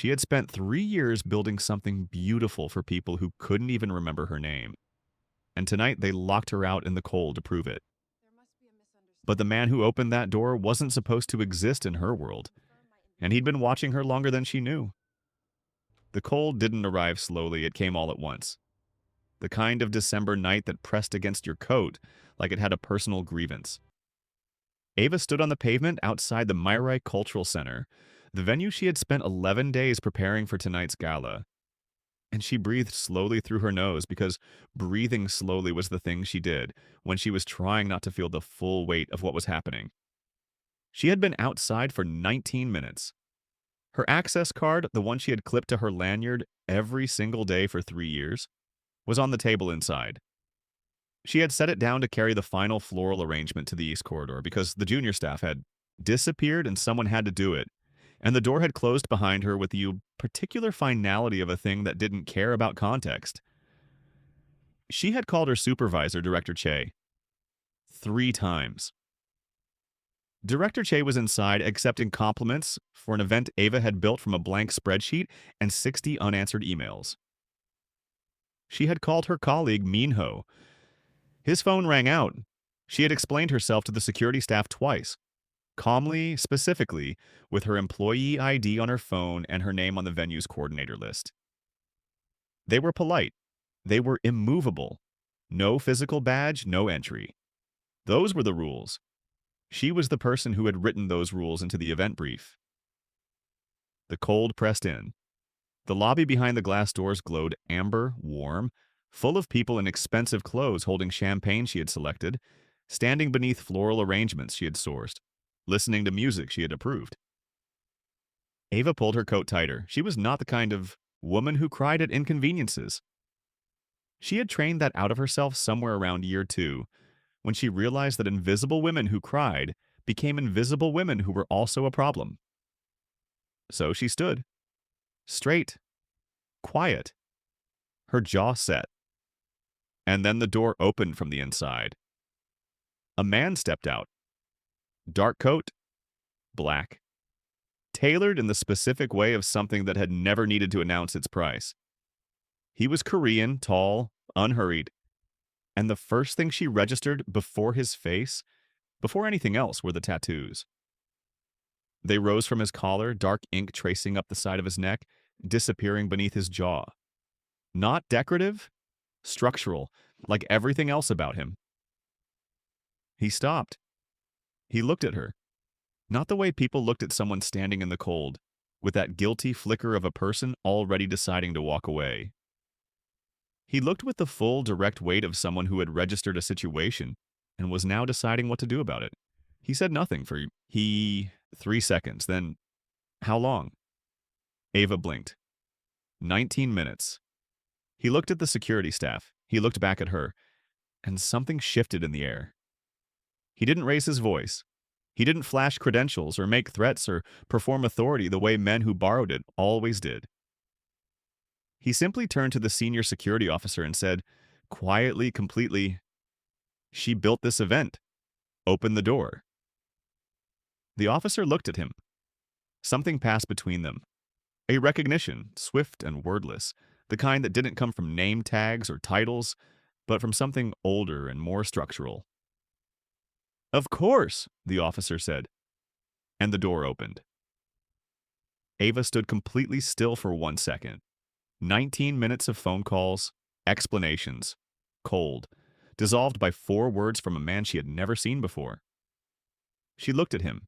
She had spent 3 years building something beautiful for people who couldn't even remember her name, and tonight they locked her out in the cold to prove it. There must be a But the man misunderstanding. who opened that door wasn't supposed to exist in her world, Confirm my and he'd been invisibility. watching her longer than she knew. The cold didn't arrive slowly, it came all at once. The kind of December night that pressed against your coat like it had a personal grievance. Ava stood on the pavement outside the Myrai Cultural Center, the venue she had spent 11 days preparing for tonight's gala. And she breathed slowly through her nose because breathing slowly was the thing she did when she was trying not to feel the full weight of what was happening. She had been outside for 19 minutes. Her access card, the one she had clipped to her lanyard every single day for 3 years, was on the table inside. She had set it down to carry the final floral arrangement to the East Corridor because the junior staff had disappeared and someone had to do it, and the door had closed behind her with the particular finality of a thing that didn't care about context. She had called her supervisor, Director Che, 3 times. Director Che was inside accepting compliments for an event Ava had built from a blank spreadsheet and 60 unanswered emails. She had called her colleague Minho. His phone rang out. She had explained herself to the security staff twice, calmly, specifically, with her employee ID on her phone and her name on the venue's coordinator list. They were polite. They were immovable. No physical badge, no entry. Those were the rules. She was the person who had written those rules into the event brief. The cold pressed in. The lobby behind the glass doors glowed amber, warm, full of people in expensive clothes holding champagne she had selected, standing beneath floral arrangements she had sourced, listening to music she had approved. Ava pulled her coat tighter. She was not the kind of woman who cried at inconveniences. She had trained that out of herself somewhere around year 2, when she realized that invisible women who cried became invisible women who were also a problem. So she stood, straight, quiet, her jaw set. And then the door opened from the inside. A man stepped out. Dark coat, black. Tailored in the specific way of something that had never needed to announce its price. He was Korean, tall, unhurried. And the first thing she registered before his face, before anything else, were the tattoos. They rose from his collar, dark ink tracing up the side of his neck, disappearing beneath his jaw. Not decorative, structural, like everything else about him. He stopped. He looked at her. Not the way people looked at someone standing in the cold, with that guilty flicker of a person already deciding to walk away. He looked with the full, direct weight of someone who had registered a situation and was now deciding what to do about it. He said nothing for 3 seconds, then, "How long?" Ava blinked. 19 minutes. He looked at the security staff. He looked back at her, and something shifted in the air. He didn't raise his voice. He didn't flash credentials or make threats or perform authority the way men who borrowed it always did. He simply turned to the senior security officer and said, quietly, completely, "She built this event. Open the door." The officer looked at him. Something passed between them. A recognition, swift and wordless, the kind that didn't come from name tags or titles, but from something older and more structural. "Of course," the officer said, and the door opened. Ava stood completely still for 1 second. 19 minutes of phone calls, explanations, cold, dissolved by 4 words from a man she had never seen before. She looked at him.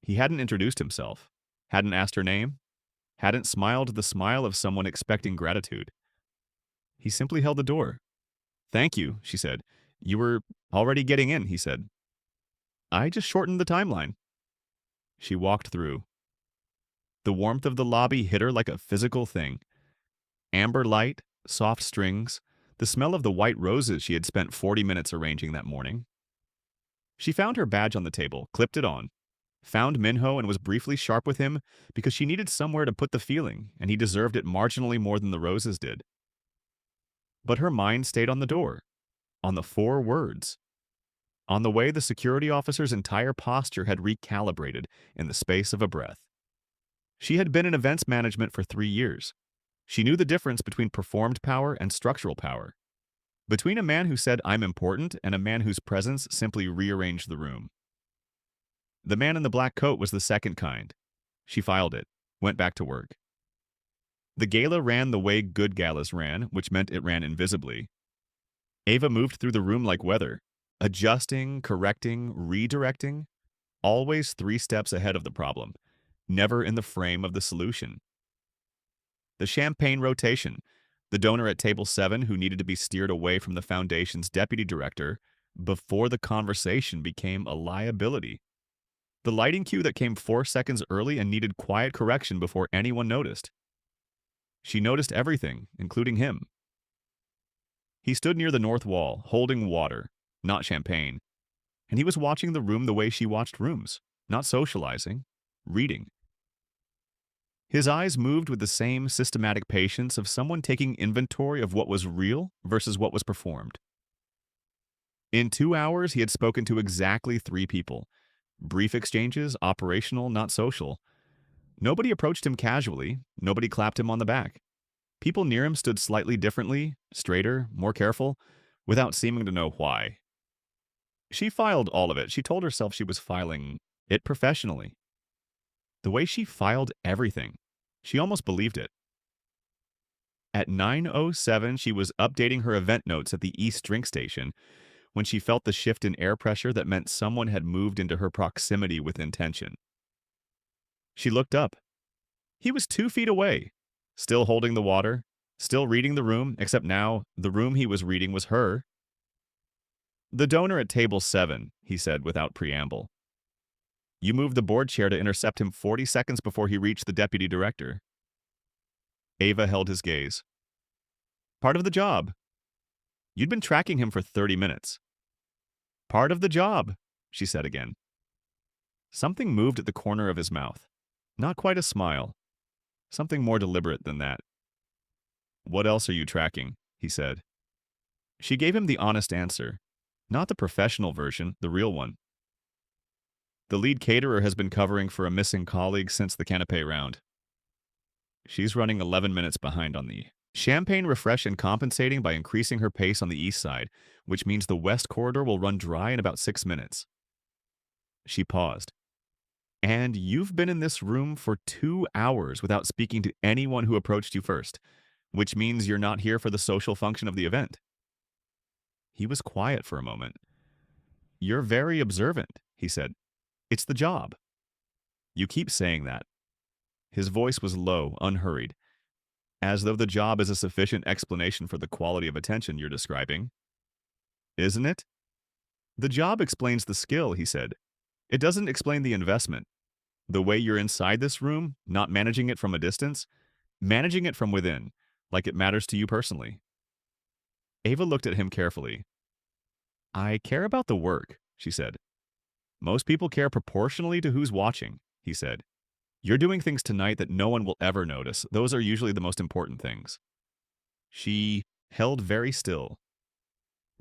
He hadn't introduced himself, hadn't asked her name, hadn't smiled the smile of someone expecting gratitude. He simply held the door. "Thank you," she said. "You were already getting in," he said. "I just shortened the timeline." She walked through. The warmth of the lobby hit her like a physical thing. Amber light, soft strings, the smell of the white roses she had spent 40 minutes arranging that morning. She found her badge on the table, clipped it on, found Minho and was briefly sharp with him because she needed somewhere to put the feeling, and he deserved it marginally more than the roses did. But her mind stayed on the door, on the 4 words, on the way the security officer's entire posture had recalibrated in the space of a breath. She had been in events management for 3 years. She knew the difference between performed power and structural power, between a man who said, "I'm important," and a man whose presence simply rearranged the room. The man in the black coat was the second kind. She filed it, went back to work. The gala ran the way good galas ran, which meant it ran invisibly. Ava moved through the room like weather, adjusting, correcting, redirecting, always 3 steps ahead of the problem, never in the frame of the solution. The champagne rotation, the donor at table 7 who needed to be steered away from the foundation's deputy director before the conversation became a liability. The lighting cue that came 4 seconds early and needed quiet correction before anyone noticed. She noticed everything, including him. He stood near the north wall, holding water, not champagne, and he was watching the room the way she watched rooms, not socializing, reading. His eyes moved with the same systematic patience of someone taking inventory of what was real versus what was performed. In 2 hours, he had spoken to exactly 3 people. Brief exchanges, operational, not social. Nobody approached him casually. Nobody clapped him on the back. People near him stood slightly differently, straighter, more careful, without seeming to know why. She filed all of it. She told herself she was filing it professionally. The way she filed everything, she almost believed it. At 9:07, she was updating her event notes at the East Drink Station when she felt the shift in air pressure that meant someone had moved into her proximity with intention. She looked up. He was 2 feet away, still holding the water, still reading the room, except now the room he was reading was her. "The donor at table 7, he said without preamble. "You moved the board chair to intercept him 40 seconds before he reached the deputy director." Ava held his gaze. "Part of the job." "You'd been tracking him for 30 minutes. "Part of the job," she said again. Something moved at the corner of his mouth. Not quite a smile. Something more deliberate than that. "What else are you tracking?" he said. She gave him the honest answer. Not the professional version, the real one. "The lead caterer has been covering for a missing colleague since the canapé round. She's running 11 minutes behind on the champagne refresh and compensating by increasing her pace on the east side, which means the west corridor will run dry in about 6 minutes. She paused. "And you've been in this room for 2 hours without speaking to anyone who approached you first, which means you're not here for the social function of the event." He was quiet for a moment. "You're very observant," he said. "It's the job." "You keep saying that." His voice was low, unhurried, as though the job is a sufficient explanation for the quality of attention you're describing. "Isn't it?" "The job explains the skill," he said. "It doesn't explain the investment. The way you're inside this room, not managing it from a distance, managing it from within, like it matters to you personally." Ava looked at him carefully. "I care about the work," she said. "Most people care proportionally to who's watching," he said. "You're doing things tonight that no one will ever notice. Those are usually the most important things." She held very still.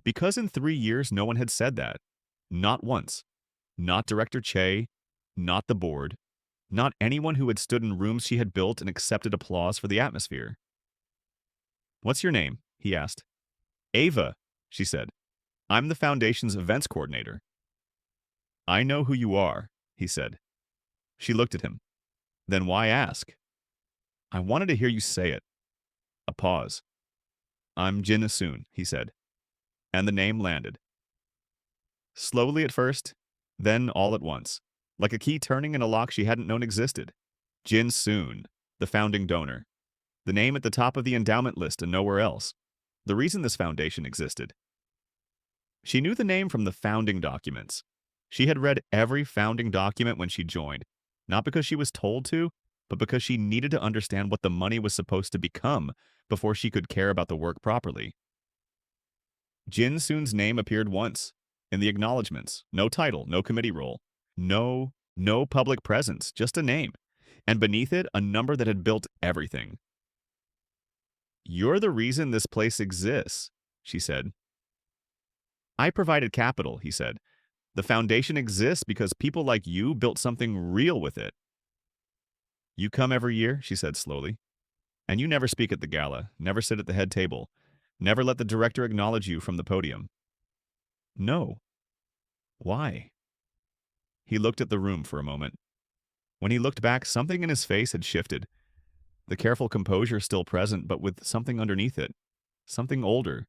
Because in 3 years no one had said that. Not once. Not Director Che, not the board, not anyone who had stood in rooms she had built and accepted applause for the atmosphere. "What's your name?" he asked. "Ava," she said. "I'm the Foundation's events coordinator." "I know who you are," he said. She looked at him. "Then why ask?" "I wanted to hear you say it." A pause. "I'm Jin Asun," he said. And the name landed. Slowly at first, then all at once, like a key turning in a lock she hadn't known existed. Jin Soon, the founding donor. The name at the top of the endowment list and nowhere else. The reason this foundation existed. She knew the name from the founding documents. She had read every founding document when she joined, not because she was told to, but because she needed to understand what the money was supposed to become before she could care about the work properly. Jin Soon's name appeared once, in the acknowledgments. No title, no committee role. No public presence, just a name. And beneath it, a number that had built everything. "You're the reason this place exists," she said. "I provided capital," he said. "The foundation exists because people like you built something real with it." You come every year, she said slowly, and you never speak at the gala, never sit at the head table, never let the director acknowledge you from the podium. No. Why? He looked at the room for a moment. When he looked back, something in his face had shifted. The careful composure still present, but with something underneath it. Something older.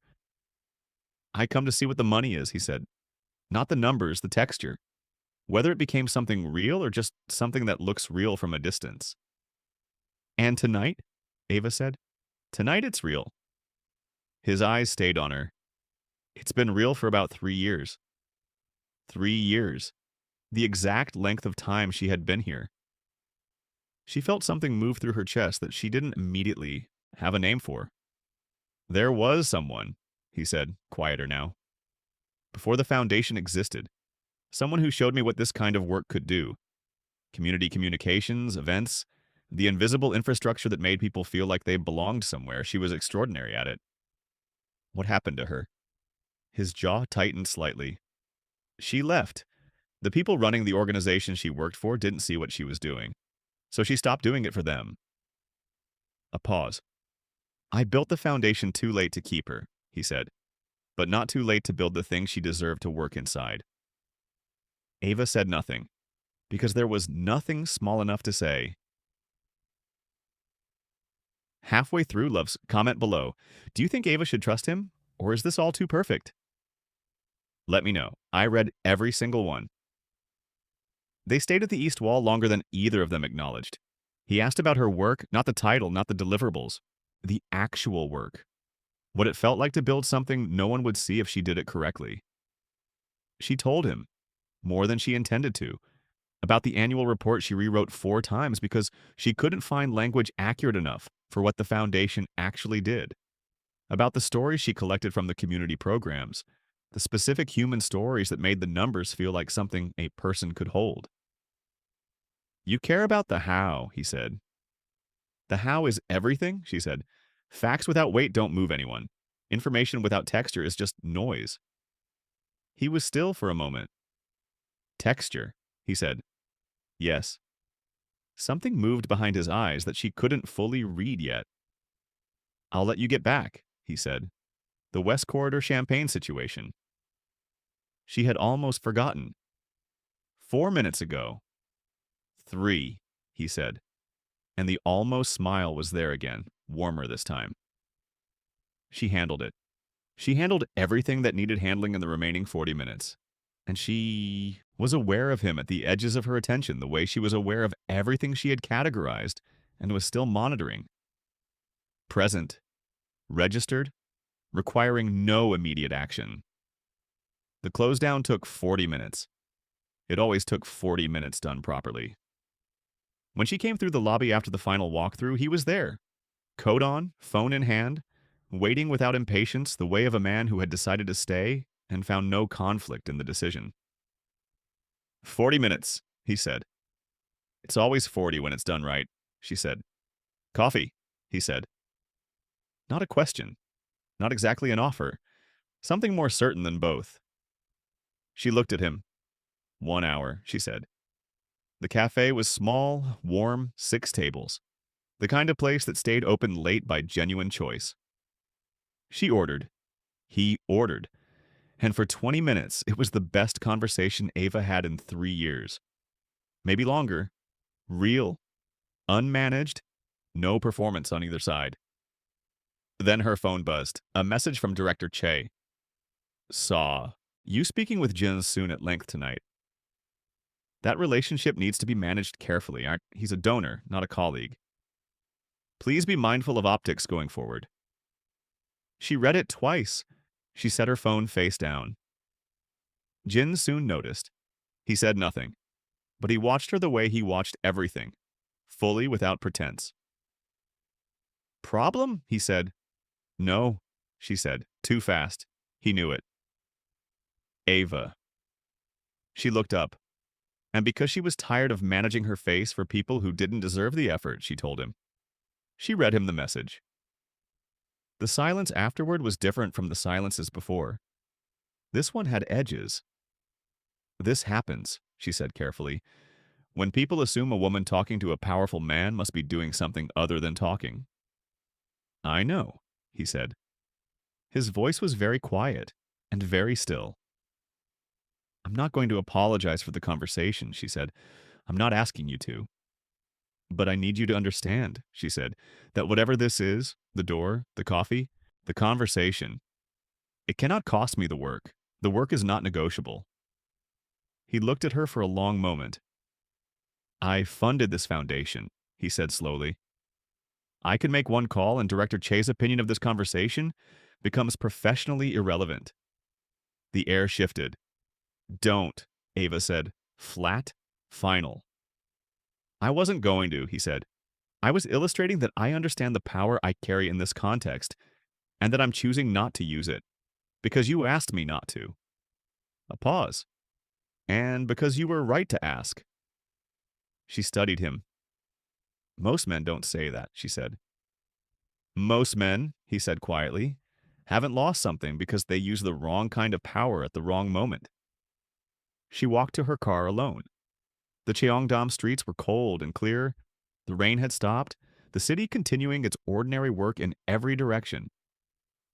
I come to see what the money is, he said. Not the numbers, the texture. Whether it became something real or just something that looks real from a distance. And tonight? Ava said. Tonight it's real. His eyes stayed on her. It's been real for about 3 years. 3 years. The exact length of time she had been here. She felt something move through her chest that she didn't immediately have a name for. There was someone, he said, quieter now. Before the foundation existed. Someone who showed me what this kind of work could do. Community communications, events, the invisible infrastructure that made people feel like they belonged somewhere. She was extraordinary at it. What happened to her? His jaw tightened slightly. She left. The people running the organization she worked for didn't see what she was doing, so she stopped doing it for them. A pause. I built the foundation too late to keep her, he said, but not too late to build the thing she deserved to work inside. Ava said nothing, because there was nothing small enough to say. Halfway through, Love's comment below. Do you think Ava should trust him, or is this all too perfect? Let me know. I read every single one. They stayed at the East Wall longer than either of them acknowledged. He asked about her work, not the title, not the deliverables. The actual work. What it felt like to build something no one would see if she did it correctly. She told him, more than she intended to, about the annual report she rewrote 4 times because she couldn't find language accurate enough for what the foundation actually did. About the stories she collected from the community programs, the specific human stories that made the numbers feel like something a person could hold. You care about the how, he said. The how is everything, she said. Facts without weight don't move anyone. Information without texture is just noise. He was still for a moment. Texture, he said. Yes. Something moved behind his eyes that she couldn't fully read yet. I'll let you get back, he said. The West Corridor champagne situation. She had almost forgotten. 4 minutes ago. 3, he said. And the almost smile was there again, warmer this time. She handled it. She handled everything that needed handling in the remaining 40 minutes. And she was aware of him at the edges of her attention, the way she was aware of everything she had categorized and was still monitoring. Present. Registered. Requiring no immediate action. The close down took 40 minutes. It always took 40 minutes done properly. When she came through the lobby after the final walkthrough, he was there. Coat on, phone in hand, waiting without impatience, the way of a man who had decided to stay and found no conflict in the decision. 40 minutes, he said. It's always 40 when it's done right, she said. Coffee, he said. Not a question. Not exactly an offer. Something more certain than both. She looked at him. 1 hour, she said. The cafe was small, warm, 6 tables. The kind of place that stayed open late by genuine choice. She ordered. He ordered. And for 20 minutes, it was the best conversation Ava had in 3 years. Maybe longer. Real. Unmanaged. No performance on either side. Then her phone buzzed. A message from Director Che. Saw. You speaking with Jin Soon at length tonight. That relationship needs to be managed carefully. He's a donor, not a colleague. Please be mindful of optics going forward. She read it twice. She set her phone face down. Jin soon noticed. He said nothing, but he watched her the way he watched everything, fully without pretense. Problem? He said. No, she said, too fast. He knew it. Ava. She looked up. And because she was tired of managing her face for people who didn't deserve the effort, she told him. She read him the message. The silence afterward was different from the silences before. This one had edges. This happens, she said carefully, When people assume a woman talking to a powerful man must be doing something other than talking. I know, he said. His voice was very quiet and very still. I'm not going to apologize for the conversation, she said. I'm not asking you to. But I need you to understand, she said, that whatever this is, the door, the coffee, the conversation, it cannot cost me the work. The work is not negotiable. He looked at her for a long moment. I funded this foundation, he said slowly. I can make one call and Director Che's opinion of this conversation becomes professionally irrelevant. The air shifted. Don't, Ava said. Flat, final. I wasn't going to, he said. I was illustrating that I understand the power I carry in this context, and that I'm choosing not to use it, because you asked me not to. A pause. And because you were right to ask. She studied him. Most men don't say that, she said. Most men, he said quietly, haven't lost something because they use the wrong kind of power at the wrong moment. She walked to her car alone. The Cheongdam streets were cold and clear. The rain had stopped, the city continuing its ordinary work in every direction.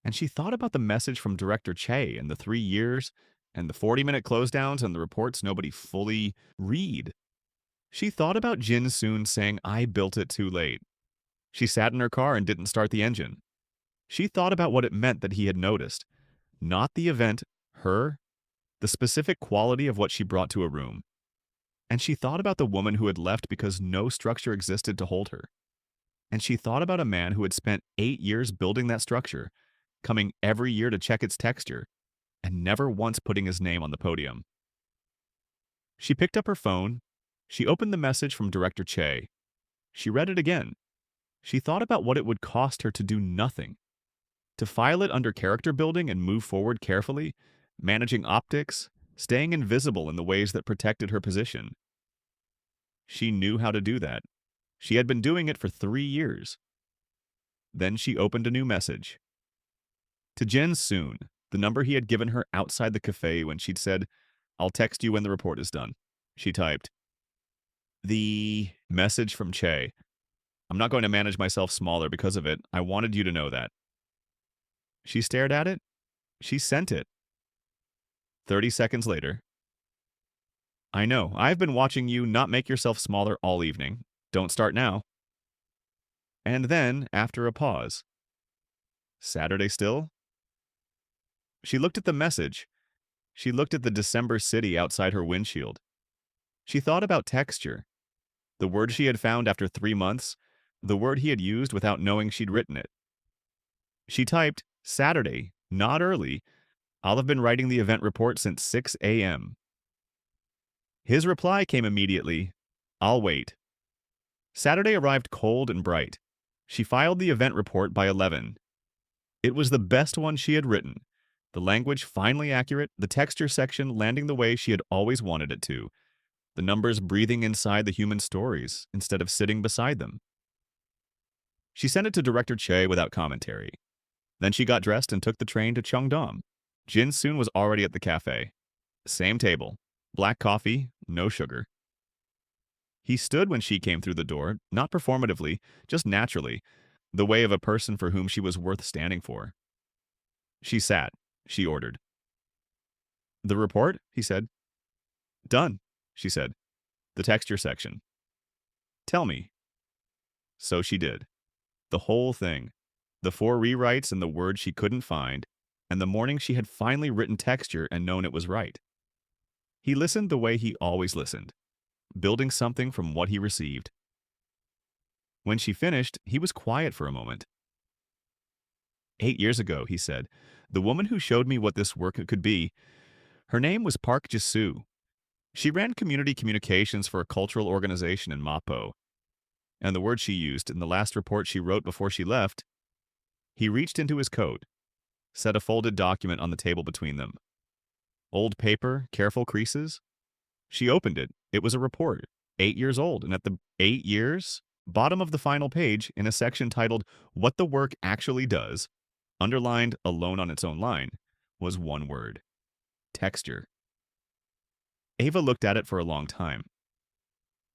And she thought about the message from Director Che and the 3 years, and the 40-minute closedowns and the reports nobody fully read. She thought about Jin Soon saying, I built it too late. She sat in her car and didn't start the engine. She thought about what it meant that he had noticed. Not the event, her, the specific quality of what she brought to a room. And she thought about the woman who had left because no structure existed to hold her. And she thought about a man who had spent 8 years building that structure, coming every year to check its texture, and never once putting his name on the podium. She picked up her phone. She opened the message from Director Che. She read it again. She thought about what it would cost her to do nothing. To file it under character building and move forward carefully, managing optics, staying invisible in the ways that protected her position. She knew how to do that. She had been doing it for 3 years. Then she opened a new message. To Jen Soon, the number he had given her outside the cafe when she'd said, I'll text you when the report is done. She typed, the message from Che. I'm not going to manage myself smaller because of it. I wanted you to know that. She stared at it. She sent it. 30 seconds later. I know. I've been watching you not make yourself smaller all evening. Don't start now. And then, after a pause. Saturday still? She looked at the message. She looked at the December city outside her windshield. She thought about texture. The word she had found after 3 months, the word he had used without knowing she'd written it. She typed, Saturday, not early. I'll have been writing the event report since 6 a.m. His reply came immediately, I'll wait. Saturday arrived cold and bright. She filed the event report by 11. It was the best one she had written. The language finally accurate, the texture section landing the way she had always wanted it to. The numbers breathing inside the human stories instead of sitting beside them. She sent it to Director Che without commentary. Then she got dressed and took the train to Cheongdam. Jin Soon was already at the cafe. Same table. Black coffee, no sugar. He stood when she came through the door, not performatively, just naturally, the way of a person for whom she was worth standing for. She sat. She ordered. The report? He said. Done, she said. The texture section. Tell me. So she did. The whole thing. The 4 rewrites and the word she couldn't find, and the morning she had finally written texture and known it was right. He listened the way he always listened, building something from what he received. When she finished, he was quiet for a moment. 8 years ago, he said, the woman who showed me what this work could be, her name was Park Ji-soo. She ran community communications for a cultural organization in Mapo. And the word she used in the last report she wrote before she left, he reached into his coat, set a folded document on the table between them. Old paper, careful creases. She opened it. It was a report, 8 years old, and at the 8 years, bottom of the final page, in a section titled, What the Work Actually Does, underlined alone on its own line, was one word. Texture. Ava looked at it for a long time.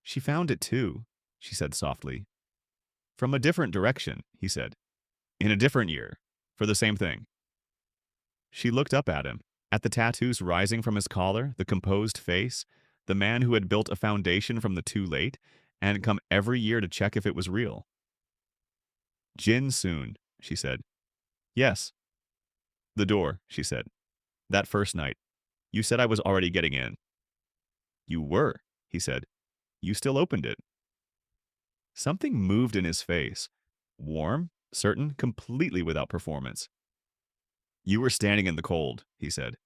She found it too, she said softly. From a different direction, he said. In a different year. For the same thing. She looked up at him, at the tattoos rising from his collar, the composed face, the man who had built a foundation from the too late, and come every year to check if it was real. Jin soon, she said. Yes. The door, she said. That first night. You said I was already getting in. You were, he said. You still opened it. Something moved in his face. Warm, certain, completely without performance. You were standing in the cold, he said,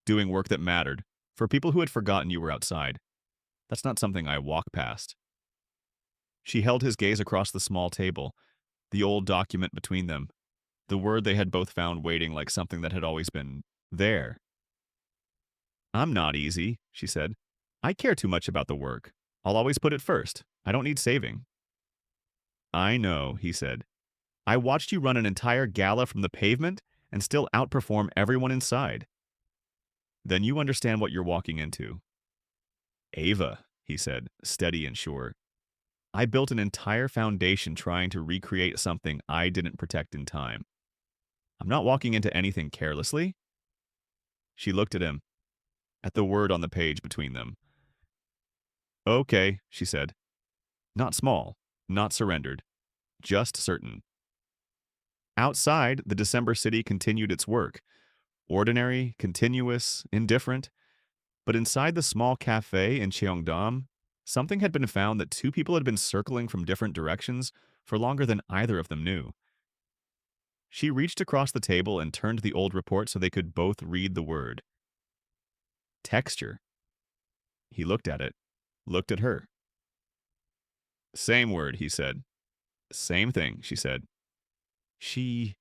doing work that mattered, for people who had forgotten you were outside. That's not something I walk past. She held his gaze across the small table, the old document between them, the word they had both found waiting like something that had always been there. I'm not easy, she said. I care too much about the work. I'll always put it first. I don't need saving. I know, he said. I watched you run an entire gala from the pavement and still outperform everyone inside. Then you understand what you're walking into. Ava, he said, steady and sure. I built an entire foundation trying to recreate something I didn't protect in time. I'm not walking into anything carelessly. She looked at him, at the word on the page between them. Okay, she said. Not small, not surrendered, just certain. Outside, the December city continued its work. Ordinary, continuous, indifferent. But inside the small cafe in Cheongdam, something had been found that two people had been circling from different directions for longer than either of them knew. She reached across the table and turned the old report so they could both read the word. Texture. He looked at it, looked at her. Same word, he said. Same thing, she said. She